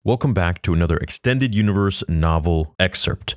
Welcome back to another Extended Universe novel excerpt.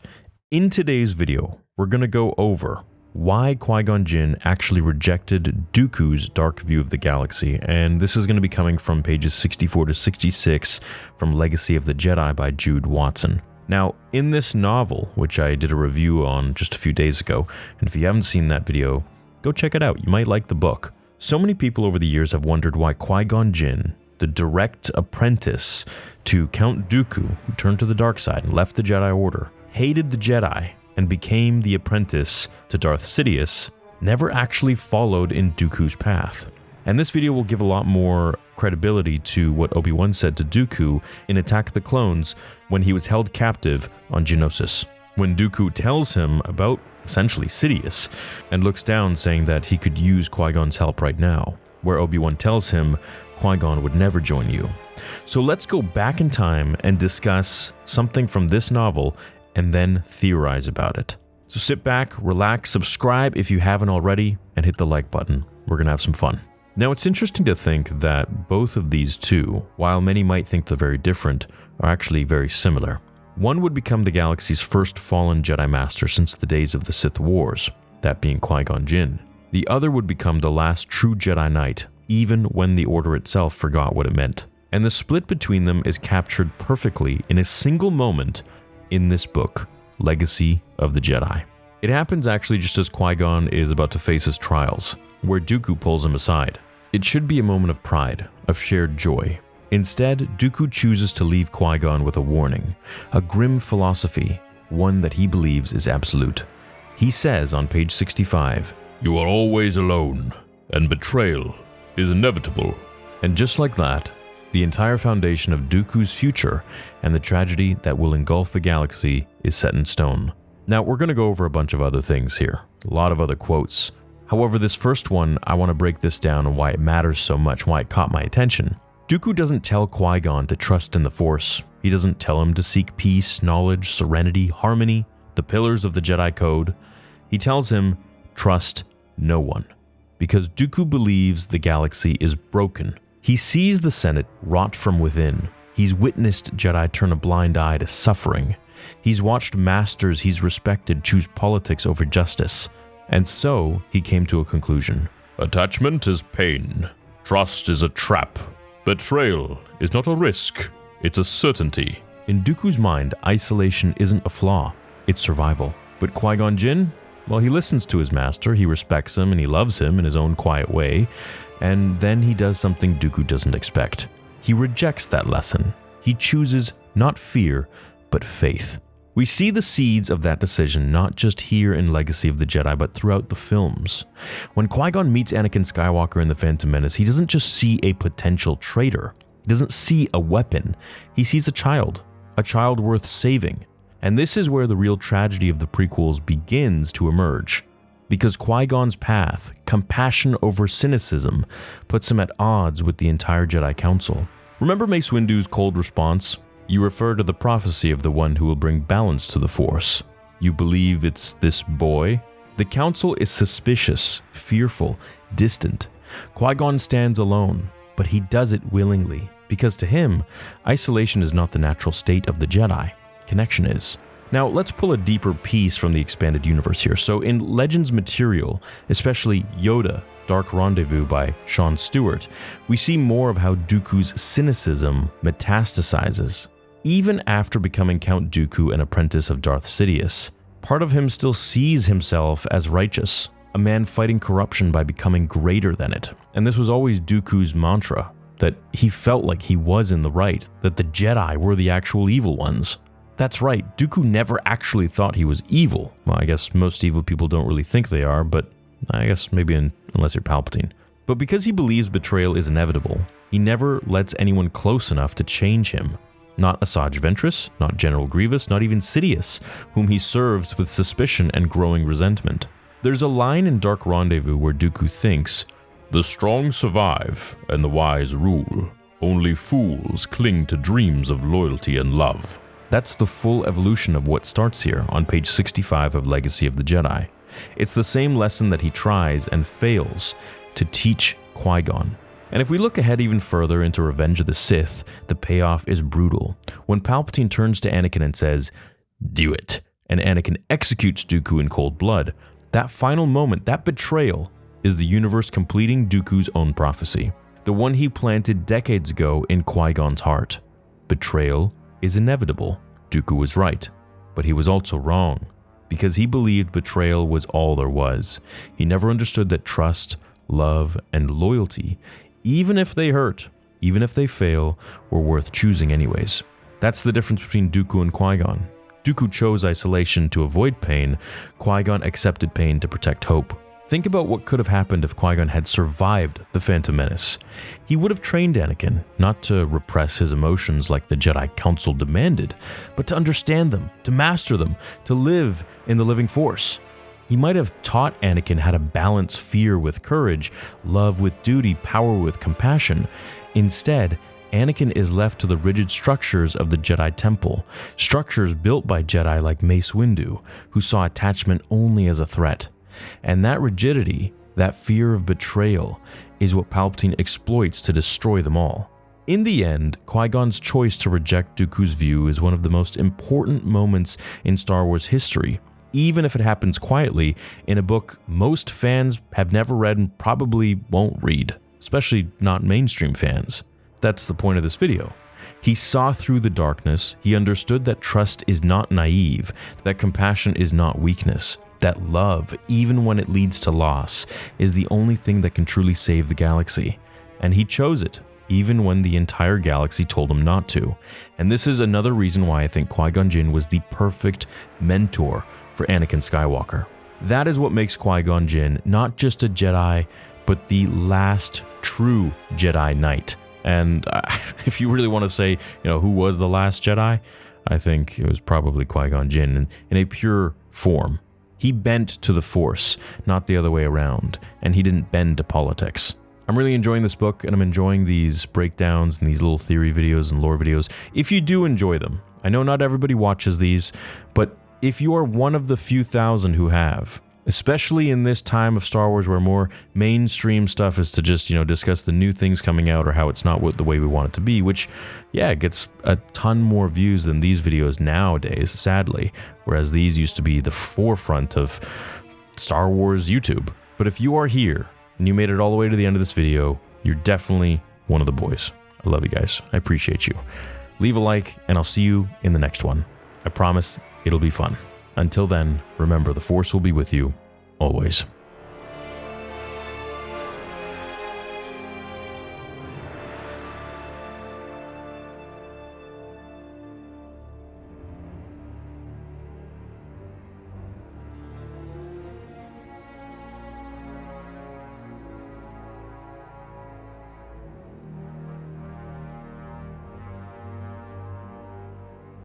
In today's video, we're going to go over why Qui-Gon Jinn actually rejected Dooku's dark view of the galaxy, and this is going to be coming from pages 64 to 66 from Legacy of the Jedi by Jude Watson. Now, in this novel, which I did a review on just a few days ago, and if you haven't seen that video, go check it out, you might like the book. So many people over the years have wondered why Qui-Gon Jinn, the direct apprentice to Count Dooku, who turned to the dark side and left the Jedi Order, hated the Jedi, and became the apprentice to Darth Sidious, never actually followed in Dooku's path. And this video will give a lot more credibility to what Obi-Wan said to Dooku in Attack of the Clones when he was held captive on Geonosis. When Dooku tells him about, essentially, Sidious, and looks down saying that he could use Qui-Gon's help right now, where Obi-Wan tells him Qui-Gon would never join you. So let's go back in time and discuss something from this novel and then theorize about it. So sit back, relax, subscribe if you haven't already, and hit the like button. We're gonna have some fun. Now, it's interesting to think that both of these two, while many might think they're very different, are actually very similar. One would become the galaxy's first fallen Jedi Master since the days of the Sith Wars, that being Qui-Gon Jinn. The other would become the last true Jedi Knight, even when the Order itself forgot what it meant. And the split between them is captured perfectly in a single moment in this book, Legacy of the Jedi. It happens actually just as Qui-Gon is about to face his trials, where Dooku pulls him aside. It should be a moment of pride, of shared joy. Instead, Dooku chooses to leave Qui-Gon with a warning, a grim philosophy, one that he believes is absolute. He says on page 65, "You are always alone, and betrayal is inevitable." And just like that, the entire foundation of Dooku's future and the tragedy that will engulf the galaxy is set in stone. Now, we're going to go over a bunch of other things here, a lot of other quotes. However, this first one, I want to break this down and why it matters so much, why it caught my attention. Dooku doesn't tell Qui-Gon to trust in the Force. He doesn't tell him to seek peace, knowledge, serenity, harmony, the pillars of the Jedi Code. He tells him, trust no one. Because Dooku believes the galaxy is broken. He sees the Senate rot from within. He's witnessed Jedi turn a blind eye to suffering. He's watched masters he's respected choose politics over justice. And so, he came to a conclusion. Attachment is pain. Trust is a trap. Betrayal is not a risk, it's a certainty. In Dooku's mind, isolation isn't a flaw, it's survival. But Qui-Gon Jinn? Well, he listens to his master, he respects him, and he loves him in his own quiet way. And then he does something Dooku doesn't expect. He rejects that lesson. He chooses not fear, but faith. We see the seeds of that decision not just here in Legacy of the Jedi, but throughout the films. When Qui-Gon meets Anakin Skywalker in The Phantom Menace, he doesn't just see a potential traitor. He doesn't see a weapon. He sees a child worth saving. And this is where the real tragedy of the prequels begins to emerge. Because Qui-Gon's path, compassion over cynicism, puts him at odds with the entire Jedi Council. Remember Mace Windu's cold response? You refer to the prophecy of the one who will bring balance to the Force. You believe it's this boy? The Council is suspicious, fearful, distant. Qui-Gon stands alone, but he does it willingly, because to him, isolation is not the natural state of the Jedi. Connection is. Now, let's pull a deeper piece from the expanded universe here. So in Legends material, especially Yoda, Dark Rendezvous by Sean Stewart, we see more of how Dooku's cynicism metastasizes. Even after becoming Count Dooku, an apprentice of Darth Sidious, part of him still sees himself as righteous, a man fighting corruption by becoming greater than it. And this was always Dooku's mantra, that he felt like he was in the right, that the Jedi were the actual evil ones. That's right, Dooku never actually thought he was evil. Well, I guess most evil people don't really think they are, but I guess maybe unless you're Palpatine. But because he believes betrayal is inevitable, he never lets anyone close enough to change him. Not Asajj Ventress, not General Grievous, not even Sidious, whom he serves with suspicion and growing resentment. There's a line in Dark Rendezvous where Dooku thinks, "The strong survive and the wise rule. Only fools cling to dreams of loyalty and love." That's the full evolution of what starts here on page 65 of Legacy of the Jedi. It's the same lesson that he tries and fails to teach Qui-Gon. And if we look ahead even further into Revenge of the Sith, the payoff is brutal. When Palpatine turns to Anakin and says, "Do it," and Anakin executes Dooku in cold blood, that final moment, that betrayal, is the universe completing Dooku's own prophecy, the one he planted decades ago in Qui-Gon's heart. Betrayal is inevitable. Dooku was right, but he was also wrong, because he believed betrayal was all there was. He never understood that trust, love, and loyalty, even if they hurt, even if they fail, were worth choosing anyways. That's the difference between Dooku and Qui-Gon. Dooku chose isolation to avoid pain. Qui-Gon accepted pain to protect hope. Think about what could have happened if Qui-Gon had survived the Phantom Menace. He would have trained Anakin, not to repress his emotions like the Jedi Council demanded, but to understand them, to master them, to live in the living Force. He might have taught Anakin how to balance fear with courage, love with duty, power with compassion. Instead, Anakin is left to the rigid structures of the Jedi Temple, structures built by Jedi like Mace Windu, who saw attachment only as a threat. And that rigidity, that fear of betrayal, is what Palpatine exploits to destroy them all. In the end, Qui-Gon's choice to reject Dooku's view is one of the most important moments in Star Wars history, even if it happens quietly in a book most fans have never read and probably won't read, especially not mainstream fans. That's the point of this video. He saw through the darkness, he understood that trust is not naive, that compassion is not weakness, that love, even when it leads to loss, is the only thing that can truly save the galaxy. And he chose it, even when the entire galaxy told him not to. And this is another reason why I think Qui-Gon Jinn was the perfect mentor for Anakin Skywalker. That is what makes Qui-Gon Jinn not just a Jedi, but the last true Jedi Knight. And if you really want to say, who was the last Jedi, I think it was probably Qui-Gon Jinn in a pure form. He bent to the Force, not the other way around, and he didn't bend to politics. I'm really enjoying this book, and I'm enjoying these breakdowns and these little theory videos and lore videos. If you do enjoy them, I know not everybody watches these, but if you are one of the few thousand who have, especially in this time of Star Wars where more mainstream stuff is to just, discuss the new things coming out or how it's not the way we want it to be, which, gets a ton more views than these videos nowadays, sadly, whereas these used to be the forefront of Star Wars YouTube. But if you are here and you made it all the way to the end of this video, you're definitely one of the boys. I love you guys. I appreciate you. Leave a like, and I'll see you in the next one. I promise it'll be fun. Until then, remember, the Force will be with you, always.